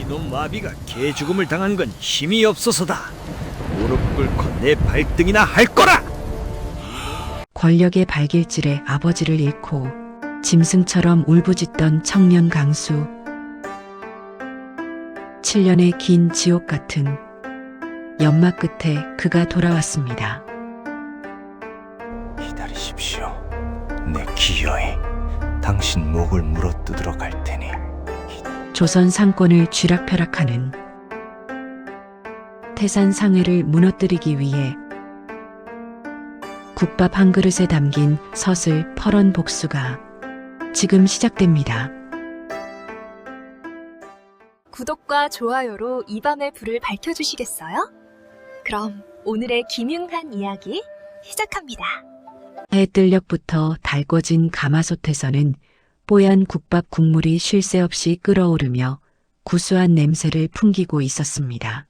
이놈 마비가 개죽음을 당한 건 힘이 없어서다. 무릎 꿇고 내 발등이나 할 거라. 권력의 발길질에 아버지를 잃고 짐승처럼 울부짖던 청년 강수. 7년의 긴 지옥 같은 연막 끝에 그가 돌아왔습니다. 기다리십시오. 내 기어이 당신 목을 물어뜯으러 갈 테니. 조선 상권을 쥐락펴락하는 태산 상해를 무너뜨리기 위해 국밥 한 그릇에 담긴 서슬 퍼런 복수가 지금 시작됩니다. 구독과 좋아요로 이 밤의 불을 밝혀주시겠어요? 그럼 오늘의 기묘한 이야기 시작합니다. 해뜰녘부터 달궈진 가마솥에서는 뽀얀 국밥 국물이 쉴 새 없이 끓어오르며 구수한 냄새를 풍기고 있었습니다.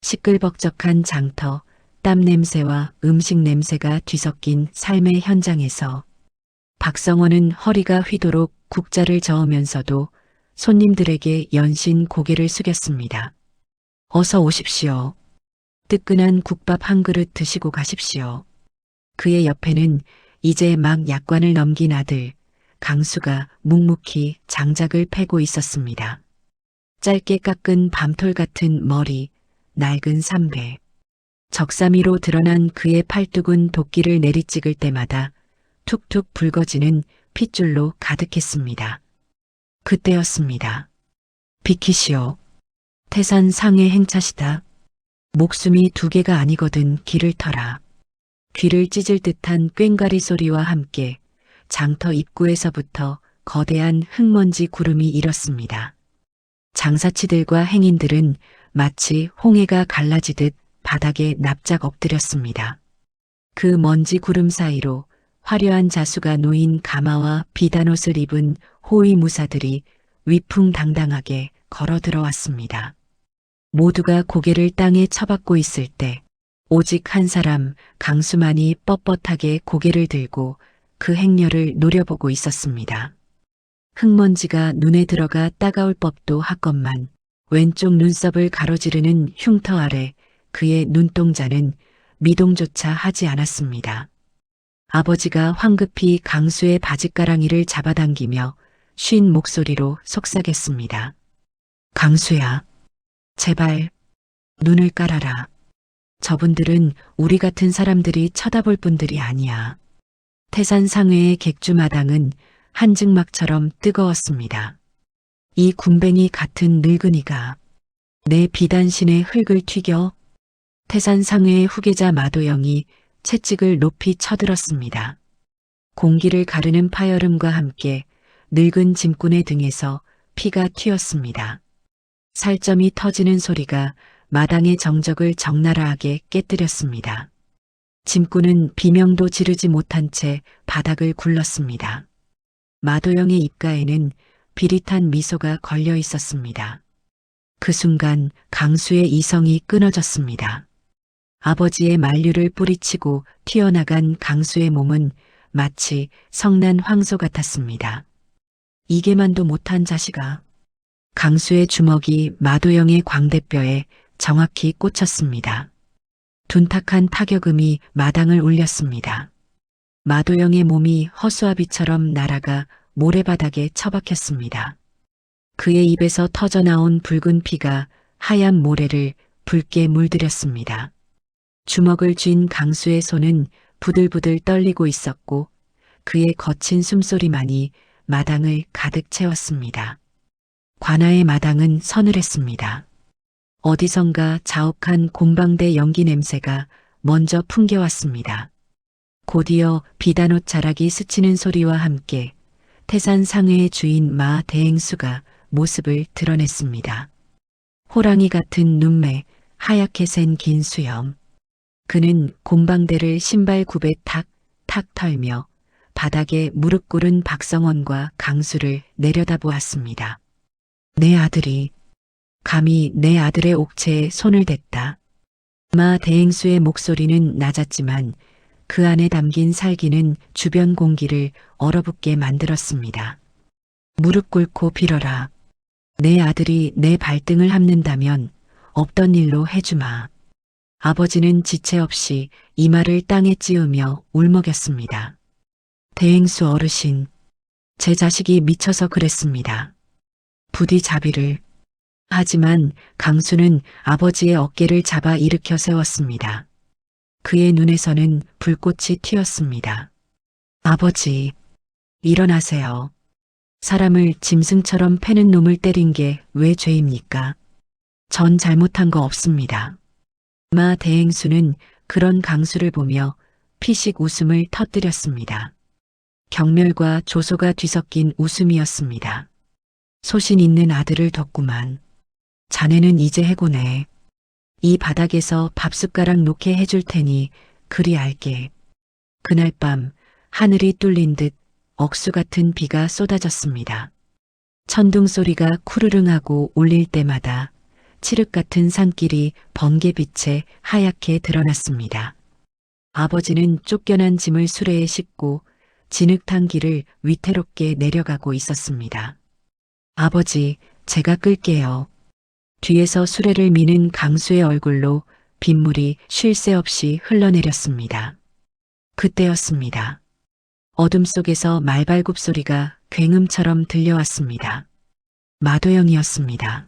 시끌벅적한 장터, 땀 냄새와 음식 냄새가 뒤섞인 삶의 현장에서 박성원은 허리가 휘도록 국자를 저으면서도 손님들에게 연신 고개를 숙였습니다. 어서 오십시오. 뜨끈한 국밥 한 그릇 드시고 가십시오. 그의 옆에는 이제 막 약관을 넘긴 아들 강수가 묵묵히 장작을 패고 있었습니다. 짧게 깎은 밤톨 같은 머리, 낡은 삼배. 적삼이로 드러난 그의 팔뚝은 도끼를 내리찍을 때마다 툭툭 붉어지는 핏줄로 가득했습니다. 그때였습니다. 비키시오. 태산 상해 행차시다. 목숨이 두 개가 아니거든 길을 터라. 귀를 찢을 듯한 꽹과리 소리와 함께 장터 입구에서부터 거대한 흙먼지 구름이 일었습니다. 장사치들과 행인들은 마치 홍해가 갈라지듯 바닥에 납작 엎드렸습니다. 그 먼지 구름 사이로 화려한 자수가 놓인 가마와 비단옷을 입은 호위무사들이 위풍당당하게 걸어 들어왔습니다. 모두가 고개를 땅에 쳐박고 있을 때 오직 한 사람 강수만이 뻣뻣하게 고개를 들고 그 행렬을 노려보고 있었습니다. 흙먼지가 눈에 들어가 따가울 법도 하건만 왼쪽 눈썹을 가로지르는 흉터 아래 그의 눈동자는 미동조차 하지 않았습니다. 아버지가 황급히 강수의 바짓가랑이를 잡아당기며 쉰 목소리로 속삭였습니다. 강수야, 제발 눈을 깔아라. 저분들은 우리 같은 사람들이 쳐다볼 분들이 아니야. 태산 상회의 객주마당은 한증막처럼 뜨거웠습니다. 이 군뱅이 같은 늙은이가 내 비단신의 흙을 튀겨. 태산 상회의 후계자 마도영이 채찍을 높이 쳐들었습니다. 공기를 가르는 파열음과 함께 늙은 짐꾼의 등에서 피가 튀었습니다. 살점이 터지는 소리가 마당의 정적을 적나라하게 깨뜨렸습니다. 짐꾼은 비명도 지르지 못한 채 바닥을 굴렀습니다. 마도영의 입가에는 비릿한 미소가 걸려 있었습니다. 그 순간 강수의 이성이 끊어졌습니다. 아버지의 만류를 뿌리치고 튀어나간 강수의 몸은 마치 성난 황소 같았습니다. 이게만도 못한 자식아. 강수의 주먹이 마도영의 광대뼈에 정확히 꽂혔습니다. 둔탁한 타격음이 마당을 울렸습니다. 마도영의 몸이 허수아비처럼 날아가 모래바닥에 처박혔습니다. 그의 입에서 터져나온 붉은 피가 하얀 모래를 붉게 물들였습니다. 주먹을 쥔 강수의 손은 부들부들 떨리고 있었고 그의 거친 숨소리만이 마당을 가득 채웠습니다. 관아의 마당은 서늘했습니다. 어디선가 자욱한 곰방대 연기 냄새가 먼저 풍겨왔습니다. 곧이어 비단옷 자락이 스치는 소리와 함께 태산 상회의 주인 마 대행수가 모습을 드러냈습니다. 호랑이 같은 눈매, 하얗게 센 긴 수염. 그는 곰방대를 신발 굽에 탁탁 털며 바닥에 무릎 꿇은 박성원과 강수를 내려다보았습니다. 내 아들이 감히 내 아들의 옥체에 손을 댔다. 마 대행수의 목소리는 낮았지만 그 안에 담긴 살기는 주변 공기를 얼어붙게 만들었습니다. 무릎 꿇고 빌어라. 내 아들이 내 발등을 핥는다면 없던 일로 해주마. 아버지는 지체 없이 이마를 땅에 찌우며 울먹였습니다. 대행수 어르신, 제 자식이 미쳐서 그랬습니다. 부디 자비를. 하지만 강수는 아버지의 어깨를 잡아 일으켜 세웠습니다. 그의 눈에서는 불꽃이 튀었습니다. 아버지, 일어나세요. 사람을 짐승처럼 패는 놈을 때린 게 왜 죄입니까? 전 잘못한 거 없습니다. 마 대행수는 그런 강수를 보며 피식 웃음을 터뜨렸습니다. 경멸과 조소가 뒤섞인 웃음이었습니다. 소신 있는 아들을 뒀구만. 자네는 이제 해고네. 이 바닥에서 밥숟가락 놓게 해줄 테니 그리 알게. 그날 밤 하늘이 뚫린 듯 억수 같은 비가 쏟아졌습니다. 천둥 소리가 쿠르릉하고 울릴 때마다 칠흑 같은 산길이 번개빛에 하얗게 드러났습니다. 아버지는 쫓겨난 짐을 수레에 싣고 진흙탕 길을 위태롭게 내려가고 있었습니다. 아버지, 제가 끌게요. 뒤에서 수레를 미는 강수의 얼굴로 빗물이 쉴 새 없이 흘러내렸습니다. 그때였습니다. 어둠 속에서 말발굽 소리가 굉음처럼 들려왔습니다. 마도영이었습니다.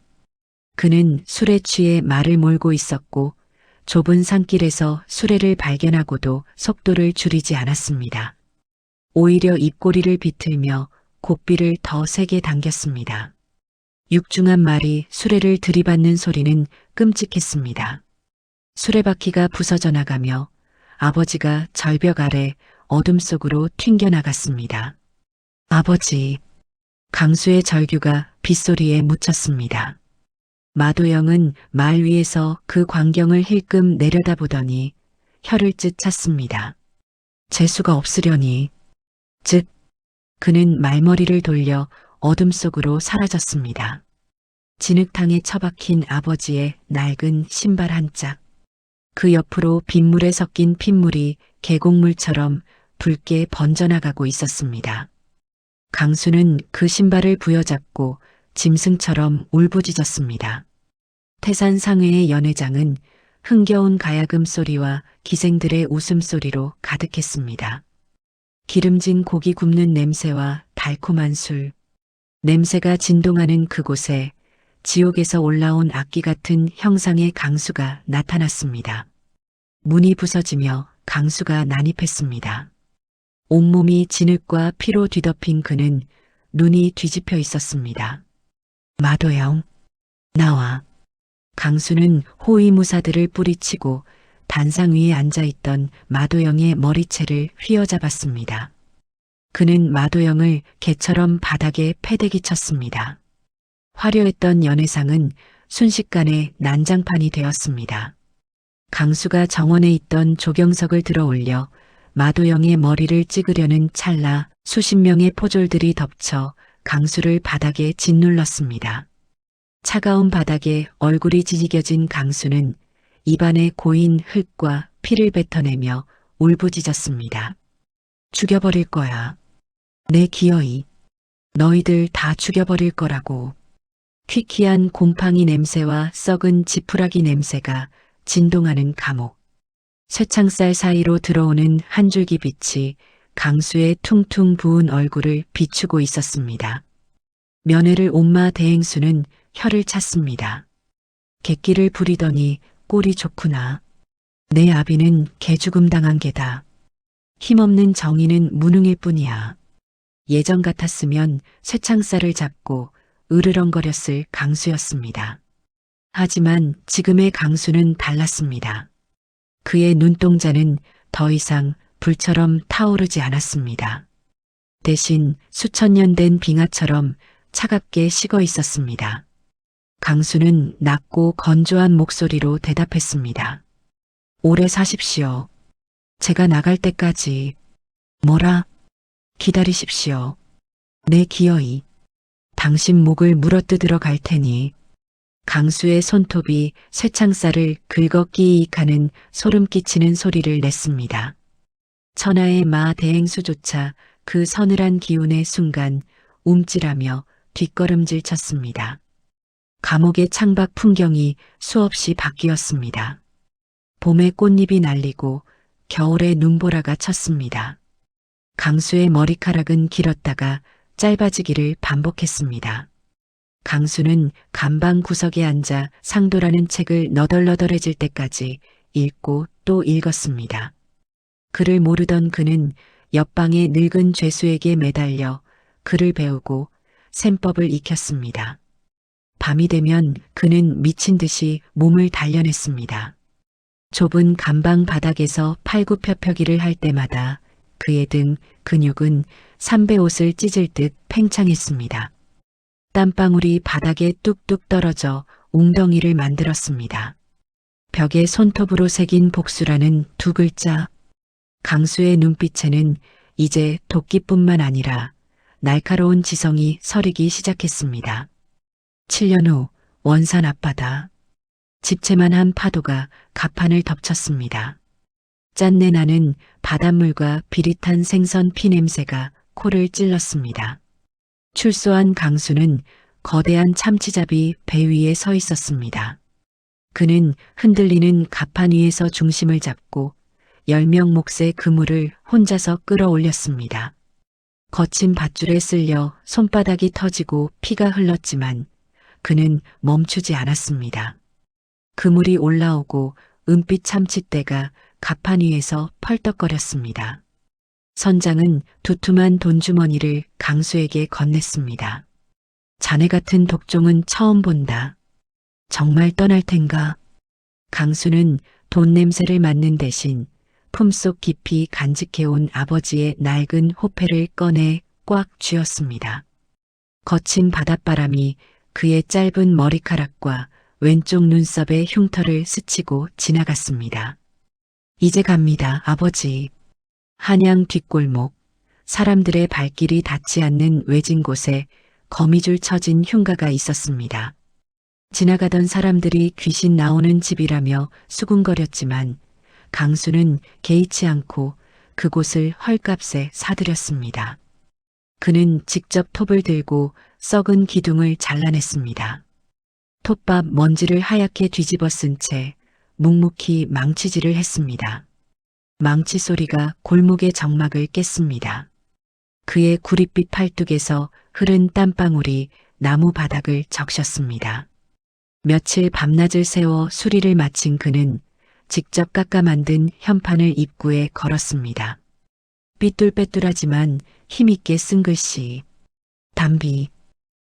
그는 술에 취해 말을 몰고 있었고 좁은 산길에서 수레를 발견하고도 속도를 줄이지 않았습니다. 오히려 입꼬리를 비틀며 고삐를 더 세게 당겼습니다. 육중한 말이 수레를 들이받는 소리는 끔찍했습니다. 수레바퀴가 부서져 나가며 아버지가 절벽 아래 어둠 속으로 튕겨나갔습니다. 아버지, 강수의 절규가 빗소리에 묻혔습니다. 마도영은 말 위에서 그 광경을 힐끔 내려다보더니 혀를 찢 찼습니다. 재수가 없으려니. 즉, 그는 말머리를 돌려 어둠 속으로 사라졌습니다. 진흙탕에 처박힌 아버지의 낡은 신발 한 짝. 그 옆으로 빗물에 섞인 핏물이 계곡물처럼 붉게 번져나가고 있었습니다. 강수는 그 신발을 부여잡고 짐승처럼 울부짖었습니다. 태산 상회의 연회장은 흥겨운 가야금 소리와 기생들의 웃음소리로 가득했습니다. 기름진 고기 굽는 냄새와 달콤한 술, 냄새가 진동하는 그곳에 지옥에서 올라온 악기 같은 형상의 강수가 나타났습니다. 문이 부서지며 강수가 난입했습니다. 온몸이 진흙과 피로 뒤덮인 그는 눈이 뒤집혀 있었습니다. 마도영, 나와. 강수는 호위무사들을 뿌리치고 단상 위에 앉아있던 마도영의 머리채를 휘어잡았습니다. 그는 마도영을 개처럼 바닥에 패대기 쳤습니다. 화려했던 연회상은 순식간에 난장판이 되었습니다. 강수가 정원에 있던 조경석을 들어 올려 마도영의 머리를 찍으려는 찰나 수십 명의 포졸들이 덮쳐 강수를 바닥에 짓눌렀습니다. 차가운 바닥에 얼굴이 지지겨진 강수는 입안에 고인 흙과 피를 뱉어내며 울부짖었습니다. 죽여버릴 거야. 내 기어이. 너희들 다 죽여버릴 거라고. 퀴퀴한 곰팡이 냄새와 썩은 지푸라기 냄새가 진동하는 감옥. 쇠창살 사이로 들어오는 한 줄기 빛이 강수의 퉁퉁 부은 얼굴을 비추고 있었습니다. 면회를 온마 대행수는 혀를 찼습니다. 객기를 부리더니 꼴이 좋구나. 내 아비는 개죽음 당한 게다. 힘없는 정의는 무능일 뿐이야. 예전 같았으면 쇠창살을 잡고 으르렁거렸을 강수였습니다. 하지만 지금의 강수는 달랐습니다. 그의 눈동자는 더 이상 불처럼 타오르지 않았습니다. 대신 수천 년 된 빙하처럼 차갑게 식어 있었습니다. 강수는 낮고 건조한 목소리로 대답했습니다. 오래 사십시오. 제가 나갈 때까지. 뭐라? 기다리십시오. 내 기어이. 당신 목을 물어뜯으러 갈 테니. 강수의 손톱이 쇠창살을 긁어 끼익하는 소름 끼치는 소리를 냈습니다. 천하의 마 대행수조차 그 서늘한 기운의 순간 움찔하며 뒷걸음질 쳤습니다. 감옥의 창밖 풍경이 수없이 바뀌었습니다. 봄에 꽃잎이 날리고 겨울에 눈보라가 쳤습니다. 강수의 머리카락은 길었다가 짧아지기를 반복했습니다. 강수는 간방 구석에 앉아 상도라는 책을 너덜너덜해질 때까지 읽고 또 읽었습니다. 글을 모르던 그는 옆방의 늙은 죄수에게 매달려 글을 배우고 셈법을 익혔습니다. 밤이 되면 그는 미친 듯이 몸을 단련했습니다. 좁은 간방 바닥에서 팔굽혀펴기를 할 때마다 그의 등 근육은 삼배옷을 찢을 듯 팽창했습니다. 땀방울이 바닥에 뚝뚝 떨어져 웅덩이를 만들었습니다. 벽에 손톱으로 새긴 복수라는 두 글자. 강수의 눈빛에는 이제 도끼뿐만 아니라 날카로운 지성이 서리기 시작했습니다. 7년 후 원산 앞바다. 집채만한 파도가 갑판을 덮쳤습니다. 짠내 나는 바닷물과 비릿한 생선 피 냄새가 코를 찔렀습니다. 출소한 강수는 거대한 참치잡이 배 위에 서 있었습니다. 그는 흔들리는 갑판 위에서 중심을 잡고 10명 몫의 그물을 혼자서 끌어올렸습니다. 거친 밧줄에 쓸려 손바닥이 터지고 피가 흘렀지만 그는 멈추지 않았습니다. 그물이 올라오고 은빛 참치대가 갑판 위에서 펄떡거렸습니다. 선장은 두툼한 돈주머니를 강수에게 건넸습니다. 자네 같은 독종은 처음 본다. 정말 떠날 텐가? 강수는 돈 냄새를 맡는 대신 품속 깊이 간직해온 아버지의 낡은 호패를 꺼내 꽉 쥐었습니다. 거친 바닷바람이 그의 짧은 머리카락과 왼쪽 눈썹의 흉터를 스치고 지나갔습니다. 이제 갑니다, 아버지. 한양 뒷골목, 사람들의 발길이 닿지 않는 외진 곳에 거미줄 쳐진 흉가가 있었습니다. 지나가던 사람들이 귀신 나오는 집이라며 수군거렸지만 강수는 개의치 않고 그곳을 헐값에 사들였습니다. 그는 직접 톱을 들고 썩은 기둥을 잘라냈습니다. 톱밥 먼지를 하얗게 뒤집어 쓴 채 묵묵히 망치질을 했습니다. 망치 소리가 골목의 정막을 깼습니다. 그의 구릿빛 팔뚝에서 흐른 땀방울이 나무 바닥을 적셨습니다. 며칠 밤낮을 세워 수리를 마친 그는 직접 깎아 만든 현판을 입구에 걸었습니다. 삐뚤빼뚤하지만 힘있게 쓴 글씨. 담비.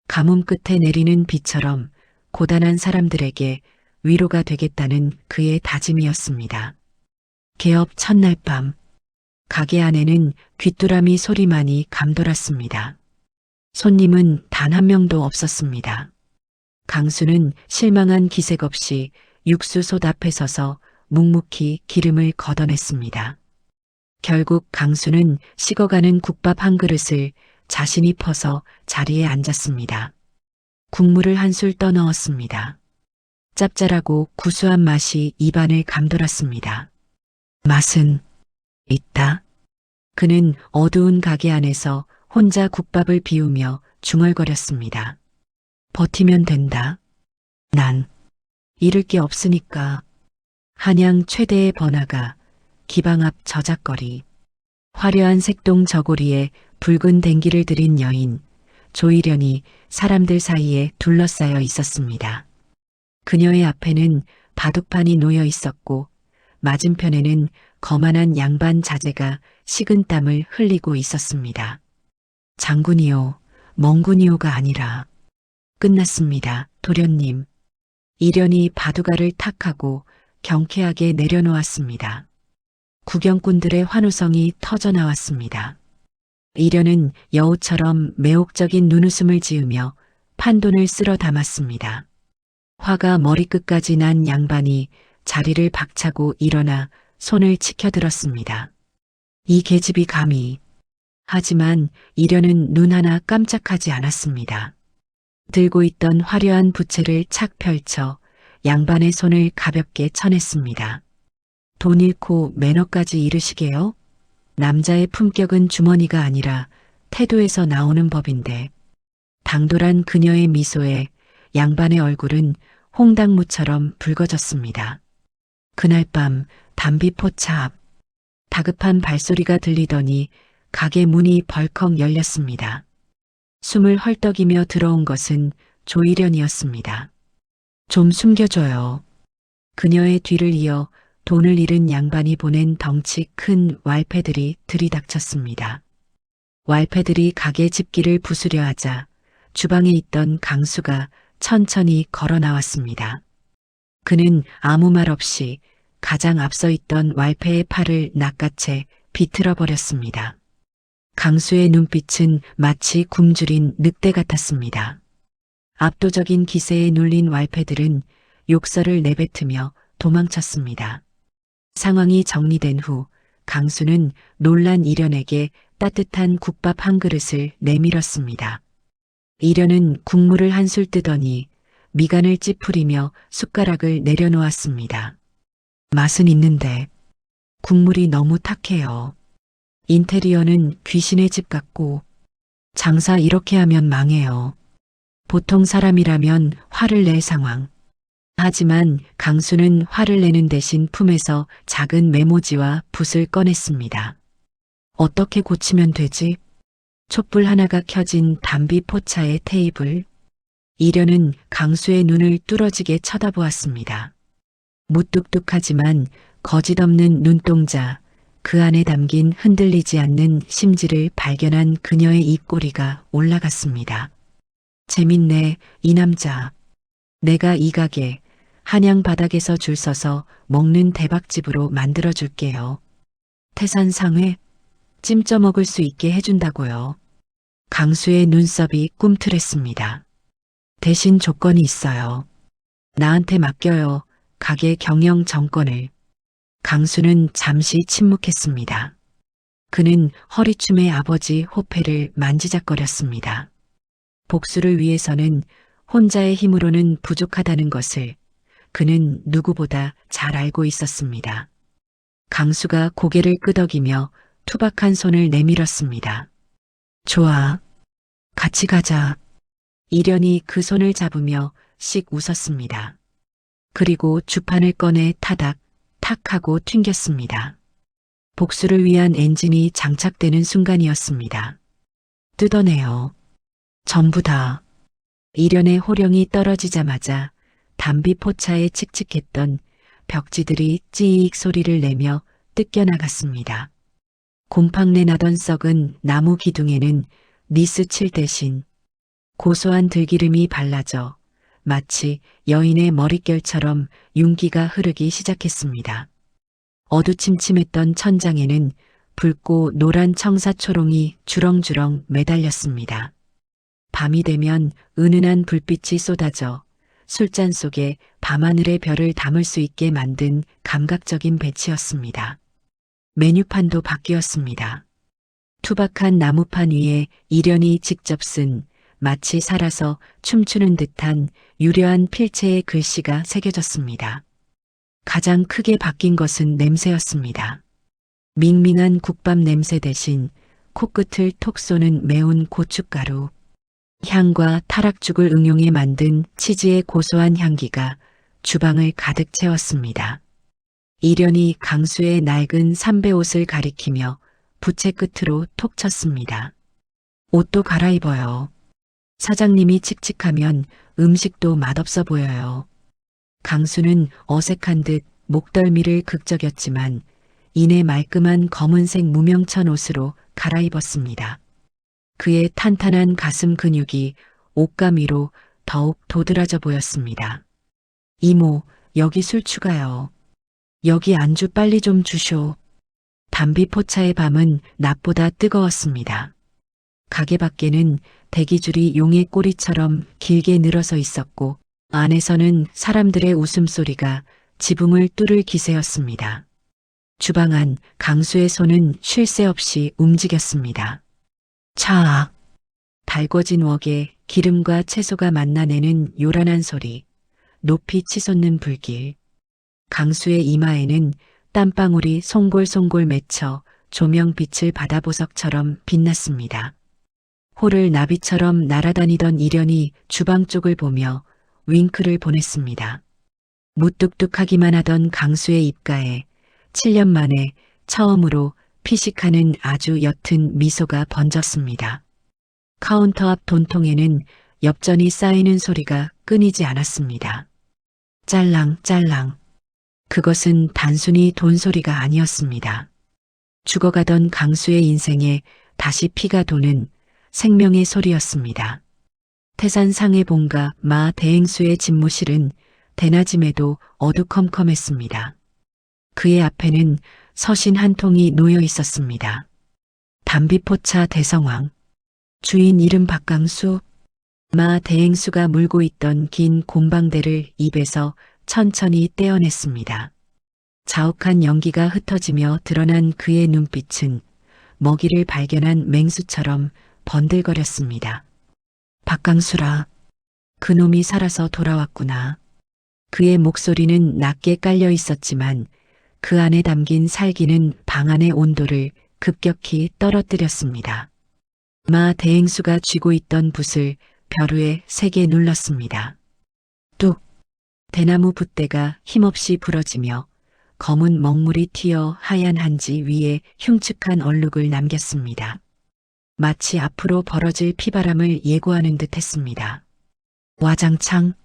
가뭄 끝에 내리는 비처럼 고단한 사람들에게 위로가 되겠다는 그의 다짐이었습니다. 개업 첫날 밤, 가게 안에는 귀뚜라미 소리만이 감돌았습니다. 손님은 단 한 명도 없었습니다. 강수는 실망한 기색 없이 육수솥 앞에 서서 묵묵히 기름을 걷어냈습니다. 결국 강수는 식어가는 국밥 한 그릇을 자신이 퍼서 자리에 앉았습니다. 국물을 한술 떠넣었습니다. 짭짤하고 구수한 맛이 입안을 감돌았습니다. 맛은 있다. 그는 어두운 가게 안에서 혼자 국밥을 비우며 중얼거렸습니다. 버티면 된다. 난 잃을 게 없으니까. 한양 최대의 번화가, 기방 앞 저작거리, 화려한 색동 저고리에 붉은 댕기를 들인 여인, 조이련이 사람들 사이에 둘러싸여 있었습니다. 그녀의 앞에는 바둑판이 놓여 있었고 맞은편에는 거만한 양반 자제가 식은 땀을 흘리고 있었습니다. 장군이요, 멍군이요가 아니라 끝났습니다, 도련님. 이련이 바둑알을 탁하고 경쾌하게 내려놓았습니다. 구경꾼들의 환호성이 터져나왔습니다. 이련은 여우처럼 매혹적인 눈웃음을 지으며 판돈을 쓸어 담았습니다. 화가 머리끝까지 난 양반이 자리를 박차고 일어나 손을 치켜들었습니다. 이 계집이 감히. 하지만 이련은 눈 하나 깜짝하지 않았습니다. 들고 있던 화려한 부채를 착 펼쳐 양반의 손을 가볍게 쳐냈습니다. 돈 잃고 매너까지 잃으시게요? 남자의 품격은 주머니가 아니라 태도에서 나오는 법인데. 당돌한 그녀의 미소에 양반의 얼굴은 홍당무처럼 붉어졌습니다. 그날 밤 담비포차 앞 다급한 발소리가 들리더니 가게 문이 벌컥 열렸습니다. 숨을 헐떡이며 들어온 것은 조일련이었습니다. 좀 숨겨줘요. 그녀의 뒤를 이어 돈을 잃은 양반이 보낸 덩치 큰 왈패들이 들이닥쳤습니다. 왈패들이 가게 집기를 부수려 하자 주방에 있던 강수가 천천히 걸어 나왔습니다. 그는 아무 말 없이 가장 앞서 있던 왈패의 팔을 낚아채 비틀어 버렸습니다. 강수의 눈빛은 마치 굶주린 늑대 같았습니다. 압도적인 기세에 눌린 왈패들은 욕설을 내뱉으며 도망쳤습니다. 상황이 정리된 후 강수는 놀란 이련에게 따뜻한 국밥 한 그릇을 내밀었습니다. 이련은 국물을 한술 뜨더니 미간을 찌푸리며 숟가락을 내려놓았습니다. 맛은 있는데 국물이 너무 탁해요. 인테리어는 귀신의 집 같고 장사 이렇게 하면 망해요. 보통 사람이라면 화를 낼 상황. 하지만 강수는 화를 내는 대신 품에서 작은 메모지와 붓을 꺼냈습니다. 어떻게 고치면 되지? 촛불 하나가 켜진 담비 포차의 테이블. 이련은 강수의 눈을 뚫어지게 쳐다보았습니다. 무뚝뚝하지만 거짓없는 눈동자, 그 안에 담긴 흔들리지 않는 심지를 발견한 그녀의 입꼬리가 올라갔습니다. 재밌네, 이 남자. 내가 이 가게 한양 바닥에서 줄 서서 먹는 대박집으로 만들어줄게요. 태산상회 찜쪄 먹을 수 있게 해준다고요. 강수의 눈썹이 꿈틀했습니다. 대신 조건이 있어요. 나한테 맡겨요. 가게 경영 정권을. 강수는 잠시 침묵했습니다. 그는 허리춤의 아버지 호패를 만지작거렸습니다. 복수를 위해서는 혼자의 힘으로는 부족하다는 것을 그는 누구보다 잘 알고 있었습니다. 강수가 고개를 끄덕이며 투박한 손을 내밀었습니다. 좋아. 같이 가자. 이련이 그 손을 잡으며 씩 웃었습니다. 그리고 주판을 꺼내 타닥, 탁 하고 튕겼습니다. 복수를 위한 엔진이 장착되는 순간이었습니다. 뜯어내요. 전부 다. 이련의 호령이 떨어지자마자 담비 포차에 칙칙했던 벽지들이 찌익 소리를 내며 뜯겨나갔습니다. 곰팡내 나던 썩은 나무 기둥에는 니스 칠 대신 고소한 들기름이 발라져 마치 여인의 머릿결처럼 윤기가 흐르기 시작했습니다. 어두침침했던 천장에는 붉고 노란 청사초롱이 주렁주렁 매달렸습니다. 밤이 되면 은은한 불빛이 쏟아져 술잔 속에 밤하늘의 별을 담을 수 있게 만든 감각적인 배치였습니다. 메뉴판도 바뀌었습니다. 투박한 나무판 위에 이련이 직접 쓴 마치 살아서 춤추는 듯한 유려한 필체의 글씨가 새겨졌습니다. 가장 크게 바뀐 것은 냄새였습니다. 밍밍한 국밥 냄새 대신 코끝을 톡 쏘는 매운 고춧가루, 향과 타락죽을 응용해 만든 치즈의 고소한 향기가 주방을 가득 채웠습니다. 이련이 강수의 낡은 삼배옷을 가리키며 부채 끝으로 톡 쳤습니다. 옷도 갈아입어요. 사장님이 칙칙하면 음식도 맛없어 보여요. 강수는 어색한 듯 목덜미를 극적였지만 이내 말끔한 검은색 무명천 옷으로 갈아입었습니다. 그의 탄탄한 가슴 근육이 옷감 위로 더욱 도드라져 보였습니다. 이모, 여기 술 추가요. 여기 안주 빨리 좀 주쇼. 담비 포차의 밤은 낮보다 뜨거웠습니다. 가게 밖에는 대기줄이 용의 꼬리처럼 길게 늘어서 있었고 안에서는 사람들의 웃음소리가 지붕을 뚫을 기세였습니다. 주방 안 강수의 손은 쉴 새 없이 움직였습니다. 차. 달궈진 웍에 기름과 채소가 만나내는 요란한 소리, 높이 치솟는 불길. 강수의 이마에는 땀방울이 송골송골 맺혀 조명빛을 받아보석처럼 빛났습니다. 호를 나비처럼 날아다니던 이련이 주방 쪽을 보며 윙크를 보냈습니다. 무뚝뚝하기만 하던 강수의 입가에 7년 만에 처음으로 피식하는 아주 옅은 미소가 번졌습니다. 카운터 앞 돈통에는 엽전이 쌓이는 소리가 끊이지 않았습니다. 짤랑짤랑. 그것은 단순히 돈 소리가 아니었습니다. 죽어가던 강수의 인생에 다시 피가 도는 생명의 소리였습니다. 태산상의 본가 마 대행수의 집무실은 대낮임에도 어두컴컴했습니다. 그의 앞에는 서신 한 통이 놓여 있었습니다. 담비포차 대성왕. 주인 이름 박강수. 마 대행수가 물고 있던 긴 곰방대를 입에서 천천히 떼어냈습니다. 자욱한 연기가 흩어지며 드러난 그의 눈빛은 먹이를 발견한 맹수처럼 번들거렸습니다. 박강수라. 그놈이 살아서 돌아왔구나. 그의 목소리는 낮게 깔려 있었지만 그 안에 담긴 살기는 방 안의 온도를 급격히 떨어뜨렸습니다. 마 대행수가 쥐고 있던 붓을 벼루에 세게 눌렀습니다. 뚝! 대나무 붓대가 힘없이 부러지며 검은 먹물이 튀어 하얀 한지 위에 흉측한 얼룩을 남겼습니다. 마치 앞으로 벌어질 피바람을 예고하는 듯 했습니다. 와장창.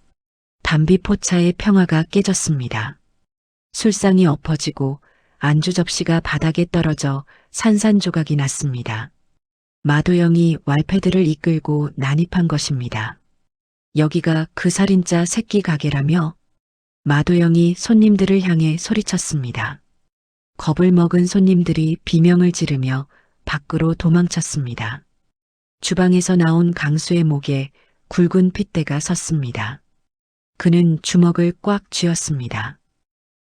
담비포차의 평화가 깨졌습니다. 술상이 엎어지고 안주 접시가 바닥에 떨어져 산산조각이 났습니다. 마도영이 왈패들을 이끌고 난입한 것입니다. 여기가 그 살인자 새끼 가게라며 마도영이 손님들을 향해 소리쳤습니다. 겁을 먹은 손님들이 비명을 지르며 밖으로 도망쳤습니다. 주방에서 나온 강수의 목에 굵은 핏대가 섰습니다. 그는 주먹을 꽉 쥐었습니다.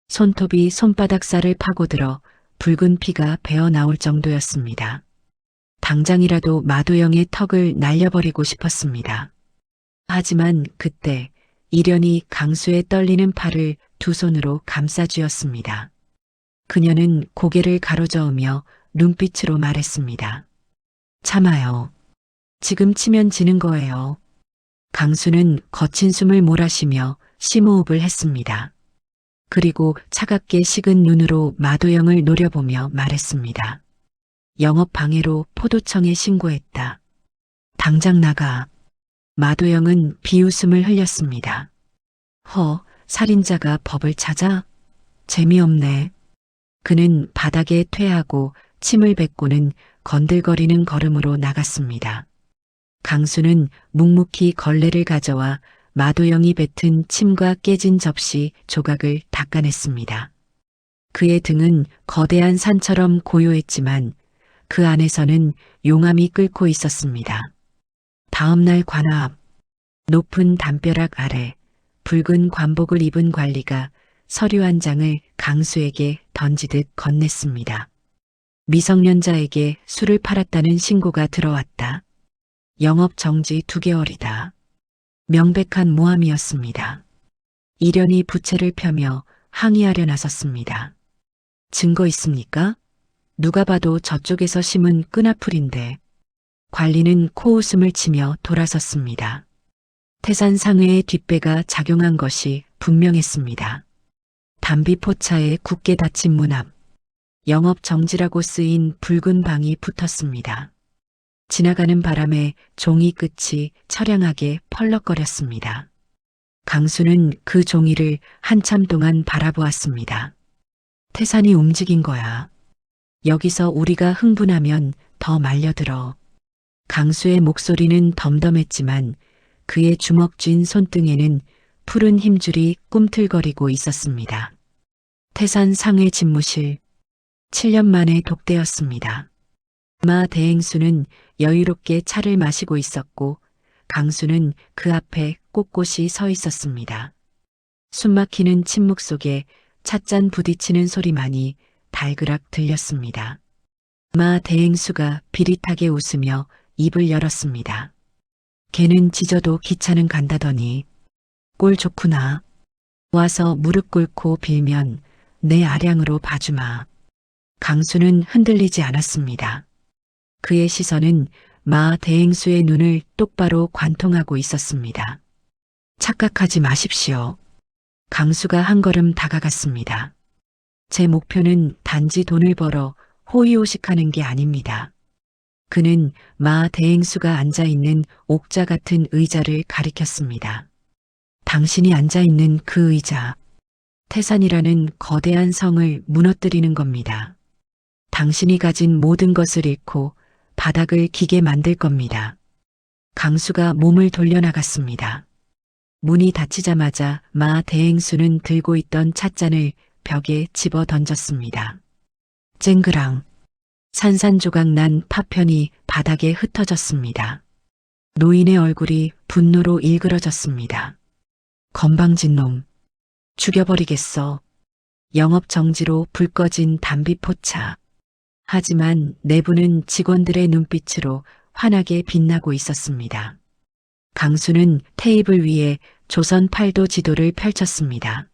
손톱이 손바닥 살을 파고들어 붉은 피가 배어 나올 정도였습니다. 당장이라도 마도영의 턱을 날려버리고 싶었습니다. 하지만 그때 이련이 강수의 떨리는 팔을 두 손으로 감싸 쥐었습니다. 그녀는 고개를 가로저으며 눈빛으로 말했습니다. 참아요. 지금 치면 지는 거예요. 강수는 거친 숨을 몰아쉬며 심호흡을 했습니다. 그리고 차갑게 식은 눈으로 마도영을 노려보며 말했습니다. 영업 방해로 포도청에 신고했다. 당장 나가. 마도영은 비웃음을 흘렸습니다. 살인자가 법을 찾아? 재미없네. 그는 바닥에 퇴하고 침을 뱉고는 건들거리는 걸음으로 나갔습니다. 강수는 묵묵히 걸레를 가져와 마도영이 뱉은 침과 깨진 접시 조각을 닦아냈습니다. 그의 등은 거대한 산처럼 고요했지만 그 안에서는 용암이 끓고 있었습니다. 다음 날 관아 앞, 높은 담벼락 아래 붉은 관복을 입은 관리가 서류 한 장을 강수에게 던지듯 건넸습니다. 미성년자에게 술을 팔았다는 신고가 들어왔다. 영업 정지 2개월이다. 명백한 모함이었습니다. 이련이 부채를 펴며 항의하려 나섰습니다. 증거 있습니까? 누가 봐도 저쪽에서 심은 끈아풀인데. 관리는 코웃음을 치며 돌아섰습니다. 태산상회의 뒷배가 작용한 것이 분명했습니다. 담비포차에 굳게 닫힌 문 앞, 영업 정지라고 쓰인 붉은 방이 붙었습니다. 지나가는 바람에 종이 끝이 처량하게 펄럭거렸습니다. 강수는 그 종이를 한참 동안 바라보았습니다. 태산이 움직인 거야. 여기서 우리가 흥분하면 더 말려들어. 강수의 목소리는 덤덤했지만 그의 주먹 쥔 손등에는 푸른 힘줄이 꿈틀거리고 있었습니다. 태산 상회 집무실. 7년 만에 독대였습니다. 마 대행수는 여유롭게 차를 마시고 있었고 강수는 그 앞에 꼿꼿이 서 있었습니다. 숨막히는 침묵 속에 찻잔 부딪히는 소리만이 달그락 들렸습니다. 마 대행수가 비릿하게 웃으며 입을 열었습니다. 걔는 짖어도 기차는 간다더니 꼴 좋구나. 와서 무릎 꿇고 빌면 내 아량으로 봐주마. 강수는 흔들리지 않았습니다. 그의 시선은 마 대행수의 눈을 똑바로 관통하고 있었습니다. 착각하지 마십시오. 강수가 한 걸음 다가갔습니다. 제 목표는 단지 돈을 벌어 호의호식하는 게 아닙니다. 그는 마 대행수가 앉아있는 옥자 같은 의자를 가리켰습니다. 당신이 앉아있는 그 의자, 태산이라는 거대한 성을 무너뜨리는 겁니다. 당신이 가진 모든 것을 잃고 바닥을 기게 만들 겁니다. 강수가 몸을 돌려나갔습니다. 문이 닫히자마자 마 대행수는 들고 있던 찻잔을 벽에 집어 던졌습니다. 쨍그랑 산산조각 난 파편이 바닥에 흩어졌습니다. 노인의 얼굴이 분노로 일그러졌습니다. 건방진 놈, 죽여버리겠어. 영업정지로 불 꺼진 담비포차. 하지만 내부는 직원들의 눈빛으로 환하게 빛나고 있었습니다. 강수는 테이블 위에 조선 팔도 지도를 펼쳤습니다.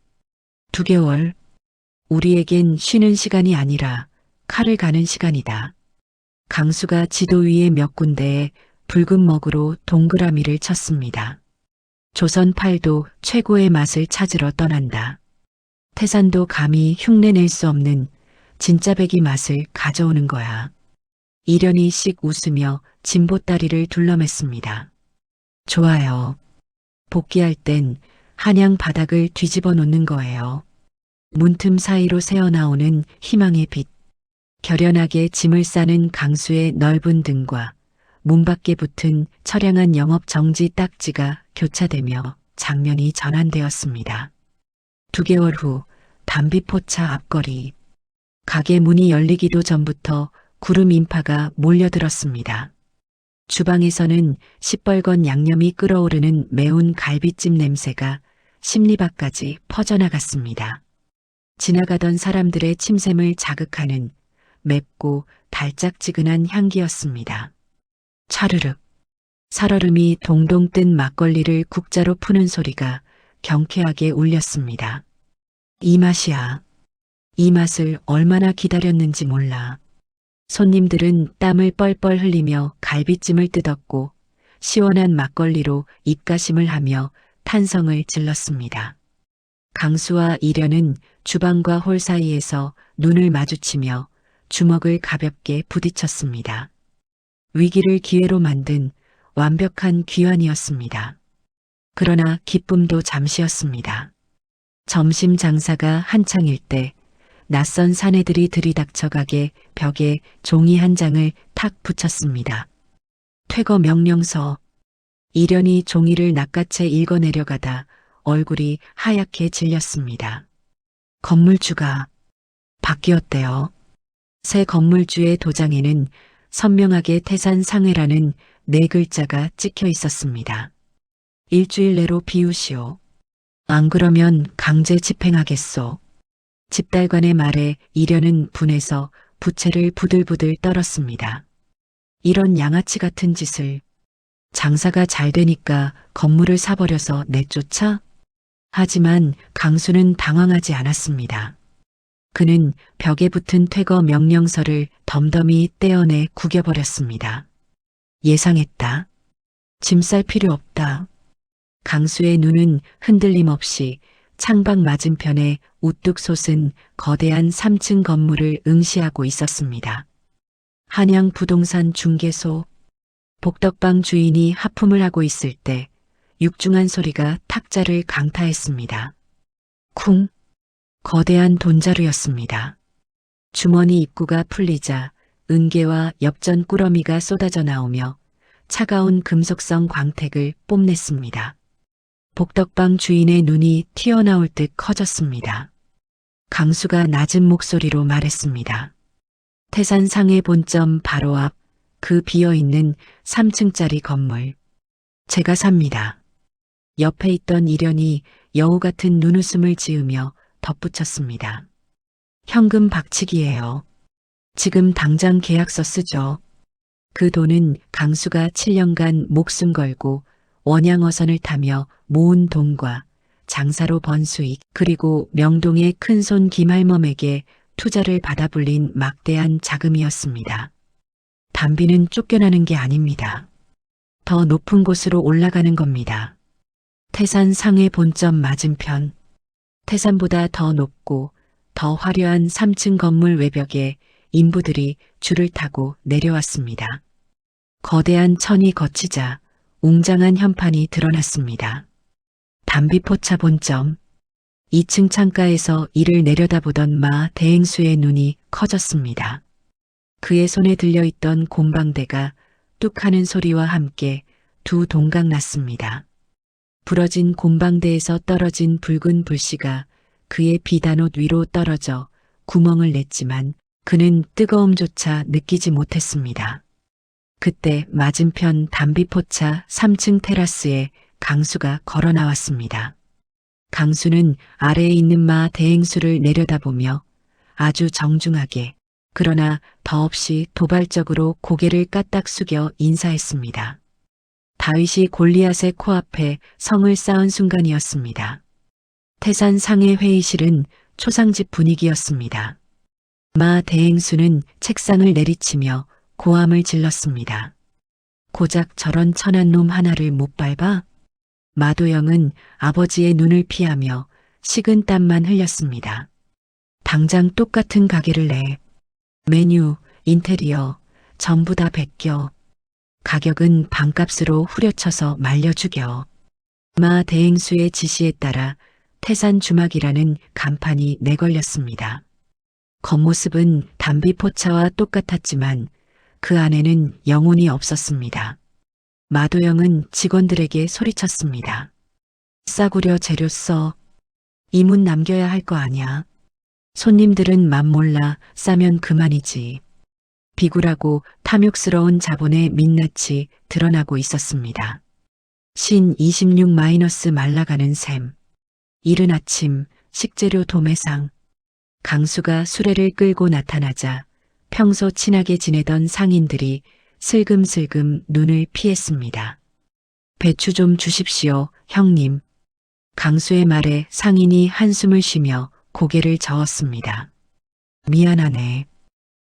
2개월, 우리에겐 쉬는 시간이 아니라 칼을 가는 시간이다. 강수가 지도 위에 몇 군데에 붉은 먹으로 동그라미를 쳤습니다. 조선 팔도 최고의 맛을 찾으러 떠난다. 태산도 감히 흉내낼 수 없는 진짜 배기 맛을 가져오는 거야. 이련이 씩 웃으며 진보다리를 둘러맸습니다. 좋아요. 복귀할 땐 한양 바닥을 뒤집어 놓는 거예요. 문틈 사이로 새어나오는 희망의 빛. 결연하게 짐을 싸는 강수의 넓은 등과 문 밖에 붙은 처량한 영업 정지 딱지가 교차되며 장면이 전환되었습니다. 2개월 후 담비포차 앞거리. 가게 문이 열리기도 전부터 구름 인파가 몰려들었습니다. 주방에서는 시뻘건 양념이 끓어오르는 매운 갈비찜 냄새가 심리밖까지 퍼져나갔습니다. 지나가던 사람들의 침샘을 자극하는 맵고 달짝지근한 향기였습니다. 차르륵, 살얼음이 동동 뜬 막걸리를 국자로 푸는 소리가 경쾌하게 울렸습니다. 이 맛이야. 이 맛을 얼마나 기다렸는지 몰라. 손님들은 땀을 뻘뻘 흘리며 갈비찜을 뜯었고 시원한 막걸리로 입가심을 하며 탄성을 질렀습니다. 강수와 이련은 주방과 홀 사이에서 눈을 마주치며 주먹을 가볍게 부딪혔습니다. 위기를 기회로 만든 완벽한 귀환이었습니다. 그러나 기쁨도 잠시였습니다. 점심 장사가 한창일 때 낯선 사내들이 들이닥쳐 가게 벽에 종이 한 장을 탁 붙였습니다. 퇴거 명령서. 이련이 종이를 낚아채 읽어내려가다 얼굴이 하얗게 질렸습니다. 건물주가 바뀌었대요. 새 건물주의 도장에는 선명하게 태산상회라는 4글자가 찍혀 있었습니다. 일주일 내로 비우시오. 안 그러면 강제 집행하겠소. 집달관의 말에 이련은 분해서 부채를 부들부들 떨었습니다. 이런 양아치 같은 짓을. 장사가 잘 되니까 건물을 사버려서 내쫓아? 하지만 강수는 당황하지 않았습니다. 그는 벽에 붙은 퇴거 명령서를 덤덤히 떼어내 구겨버렸습니다. 예상했다. 짐 쌀 필요 없다. 강수의 눈은 흔들림 없이 창밖 맞은편에 우뚝 솟은 거대한 3층 건물을 응시하고 있었습니다. 한양 부동산 중개소. 복덕방 주인이 하품을 하고 있을 때 육중한 소리가 탁자를 강타했습니다. 쿵! 거대한 돈자루였습니다. 주머니 입구가 풀리자 은계와 엽전 꾸러미가 쏟아져 나오며 차가운 금속성 광택을 뽐냈습니다. 복덕방 주인의 눈이 튀어나올 듯 커졌습니다. 강수가 낮은 목소리로 말했습니다. 태산상의 본점 바로 앞 그 비어있는 3층짜리 건물. 제가 삽니다. 옆에 있던 이련이 여우 같은 눈웃음을 지으며 덧붙였습니다. 현금 박치기예요. 지금 당장 계약서 쓰죠. 그 돈은 강수가 7년간 목숨 걸고 원양어선을 타며 모은 돈과 장사로 번 수익 그리고 명동의 큰손 김할멈에게 투자를 받아 불린 막대한 자금이었습니다. 담비는 쫓겨나는 게 아닙니다. 더 높은 곳으로 올라가는 겁니다. 태산 상해 본점 맞은편. 태산보다 더 높고 더 화려한 3층 건물 외벽에 인부들이 줄을 타고 내려왔습니다. 거대한 천이 거치자 웅장한 현판이 드러났습니다. 담비포차 본점. 2층 창가에서 이를 내려다보던 마 대행수의 눈이 커졌습니다. 그의 손에 들려있던 곰방대가 뚝 하는 소리와 함께 두 동강 났습니다. 부러진 곰방대에서 떨어진 붉은 불씨가 그의 비단옷 위로 떨어져 구멍을 냈지만 그는 뜨거움조차 느끼지 못했습니다. 그때 맞은편 담비포차 3층 테라스에 강수가 걸어 나왔습니다. 강수는 아래에 있는 마 대행수를 내려다보며 아주 정중하게 그러나 더없이 도발적으로 고개를 까딱 숙여 인사했습니다. 다윗이 골리앗의 코앞에 성을 쌓은 순간이었습니다. 태산 상해 회의실은 초상집 분위기였습니다. 마 대행수는 책상을 내리치며 고함을 질렀습니다. 고작 저런 천한 놈 하나를 못 밟아? 마도영은 아버지의 눈을 피하며 식은 땀만 흘렸습니다. 당장 똑같은 가게를 내. 메뉴, 인테리어, 전부 다 베껴. 가격은 반값으로 후려쳐서 말려 죽여. 마 대행수의 지시에 따라 태산 주막이라는 간판이 내걸렸습니다. 겉모습은 담비포차와 똑같았지만 그 안에는 영혼이 없었습니다. 마도영은 직원들에게 소리쳤습니다. 싸구려 재료 써. 이문 남겨야 할 거 아냐. 손님들은 맘몰라 싸면 그만이지. 비굴하고 탐욕스러운 자본의 민낯이 드러나고 있었습니다. 신 26- 말라가는 셈. 이른 아침 식재료 도매상. 강수가 수레를 끌고 나타나자 평소 친하게 지내던 상인들이 슬금슬금 눈을 피했습니다. 배추 좀 주십시오, 형님. 강수의 말에 상인이 한숨을 쉬며 고개를 저었습니다. 미안하네.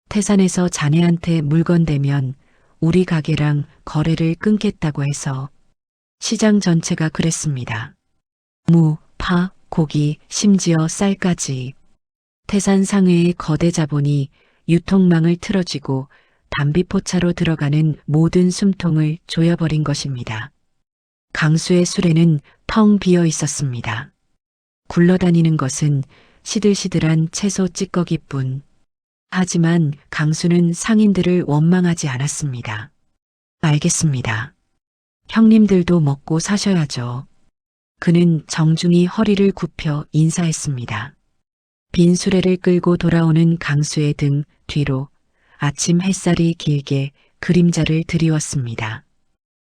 태산에서 자네한테 물건 대면 우리 가게랑 거래를 끊겠다고 해서. 시장 전체가 그랬습니다. 무, 파, 고기, 심지어 쌀까지. 태산 상해의 거대 자본이 유통망을 틀어쥐고 담비포차로 들어가는 모든 숨통을 조여버린 것입니다. 강수의 수레는 텅 비어 있었습니다. 굴러다니는 것은 시들시들한 채소 찌꺼기뿐. 하지만 강수는 상인들을 원망하지 않았습니다. 알겠습니다. 형님들도 먹고 사셔야죠. 그는 정중히 허리를 굽혀 인사했습니다. 빈 수레를 끌고 돌아오는 강수의 등 뒤로 아침 햇살이 길게 그림자를 드리웠습니다.